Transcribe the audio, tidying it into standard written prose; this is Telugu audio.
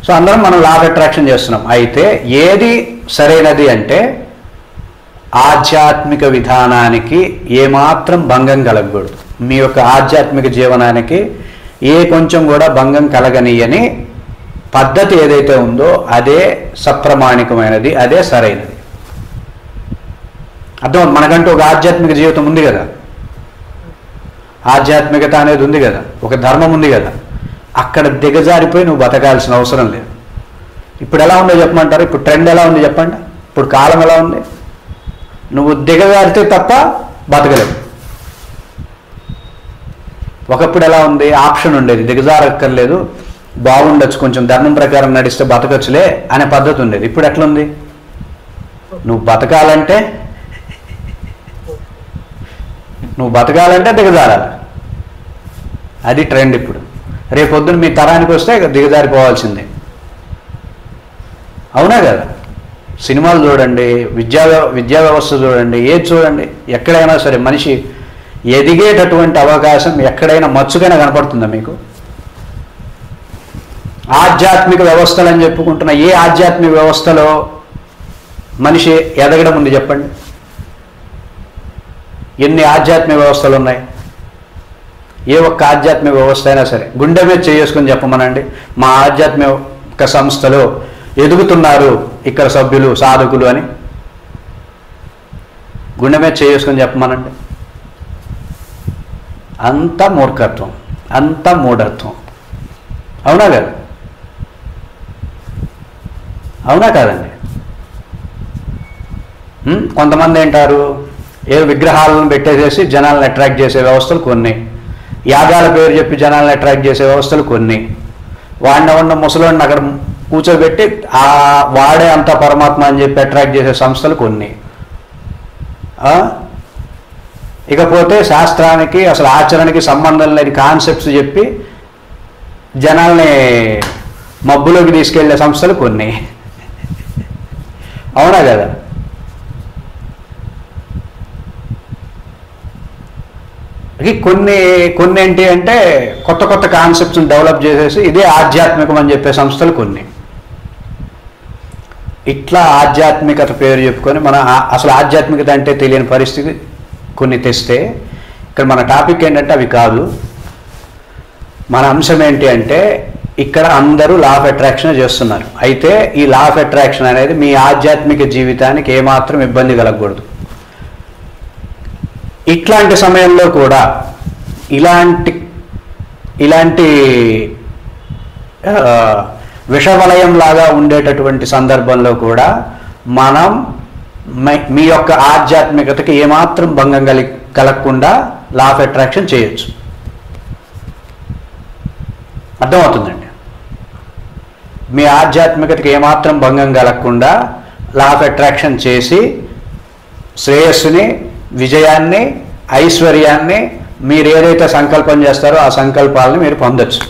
సో అందరం మనం లా ఆఫ్ అట్రాక్షన్ చేస్తున్నాం. అయితే ఏది సరైనది అంటే ఆధ్యాత్మిక విధానానికి ఏమాత్రం భంగం కలగకూడదు. మీ యొక్క ఆధ్యాత్మిక జీవనానికి ఏ కొంచెం కూడా భంగం కలగనీయని పద్ధతి ఏదైతే ఉందో అదే సప్రమాణికమైనది, అదే సరైనది. అర్థం, మనకంటూ ఒక ఆధ్యాత్మిక జీవితం ఉంది కదా, ఆధ్యాత్మికత అనేది ఉంది కదా, ఒక ధర్మం ఉంది కదా, అక్కడ దిగజారిపోయి నువ్వు బతకాల్సిన అవసరం లేదు. ఇప్పుడు ఎలా ఉందో చెప్పమంటారు? ఇప్పుడు ట్రెండ్ ఎలా ఉంది చెప్పండి? ఇప్పుడు కాలం ఎలా ఉంది? నువ్వు దిగజారితే తప్ప బతకలేవు. ఒకప్పుడు ఎలా ఉంది? ఆప్షన్ ఉండేది, దిగజారక్కర్లేదు, బాగుండొచ్చు, కొంచెం ధర్మం ప్రకారం నడిస్తే బతకచ్చులే అనే పద్ధతి ఉండేది. ఇప్పుడు ఎట్లుంది? నువ్వు బతకాలంటే దిగజారాలి. అది ట్రెండ్. ఇప్పుడు రేపొద్దున మీ తరానికి వస్తే దిగజారిపోవాల్సిందే. అవునా కదా? సినిమాలు చూడండి, విద్యా వ్యవస్థ చూడండి, ఏది చూడండి, ఎక్కడైనా సరే మనిషి ఎదిగేటటువంటి అవకాశం ఎక్కడైనా మచ్చుకైనా కనపడుతుందా మీకు? ఆధ్యాత్మిక వ్యవస్థలు అని చెప్పుకుంటున్న ఏ ఆధ్యాత్మిక వ్యవస్థలో మనిషి ఎదగడం ఉంది చెప్పండి? ఎన్ని ఆధ్యాత్మిక వ్యవస్థలు ఉన్నాయి? ఏ ఒక్క ఆధ్యాత్మిక వ్యవస్థ అయినా సరే గుండె మీద చేసుకొని చెప్పమనండి, మా ఆధ్యాత్మిక సంస్థలో ఎదుగుతున్నారు ఇక్కడ సభ్యులు సాధకులు అని. గుండె మీద చేసుకొని చెప్పమనండి. అంత మూర్ఖత్వం, అంత మూఢత్వం. అవునా కదా? అవునా కాదండి? కొంతమంది ఏంటారు, ఏ విగ్రహాలను పెట్టేసేసి జనాలను అట్రాక్ట్ చేసే వ్యవస్థలు కొన్ని, యాగాల పేరు చెప్పి జనాలను అట్రాక్ట్ చేసే వ్యవస్థలు కొన్ని, వాడిన ముసలోడిని అక్కడ కూర్చోబెట్టి వాడే అంత పరమాత్మ అని చెప్పి అట్రాక్ట్ చేసే సంస్థలు కొన్ని. ఇకపోతే శాస్త్రానికి అసలు ఆచరణకి సంబంధం లేని కాన్సెప్ట్స్ చెప్పి జనాల్ని మబ్బులోకి తీసుకెళ్లే సంస్థలు కొన్ని. అవునా కదా? కొన్ని ఏంటి అంటే కొత్త కొత్త కాన్సెప్ట్స్ని డెవలప్ చేసేసి ఇదే ఆధ్యాత్మికం అని చెప్పే సంస్థలు కొన్ని. ఇట్లా ఆధ్యాత్మికత పేరు చెప్పుకొని మన అసలు ఆధ్యాత్మికత అంటే తెలియని పరిస్థితి కొన్ని తెస్తే, ఇక్కడ మన టాపిక్ ఏంటంటే అవి కాదు. మన అంశం ఏంటి అంటే ఇక్కడ అందరూ లా ఆఫ్ అట్రాక్షన్ చేస్తున్నారు. అయితే ఈ లా ఆఫ్ అట్రాక్షన్ అనేది మీ ఆధ్యాత్మిక జీవితానికి ఏమాత్రం ఇబ్బంది కలగకూడదు. ఇట్లాంటి సమయంలో కూడా ఇలాంటి విషవలయం లాగా ఉండేటటువంటి సందర్భంలో కూడా మనం మీ యొక్క ఆధ్యాత్మికతకి ఏమాత్రం భంగం కలగకుండా లా ఆఫ్ అట్రాక్షన్ చేయొచ్చు. అర్థమవుతుందండి? మీ ఆధ్యాత్మికతకి ఏమాత్రం భంగం కలగకుండా లా ఆఫ్ అట్రాక్షన్ చేసి శ్రేయస్సుని, విజయాన్ని, ఐశ్వర్యాన్ని మీరు ఏదైతే సంకల్పం చేస్తారో ఆ సంకల్పాలని మీరు పొందొచ్చు.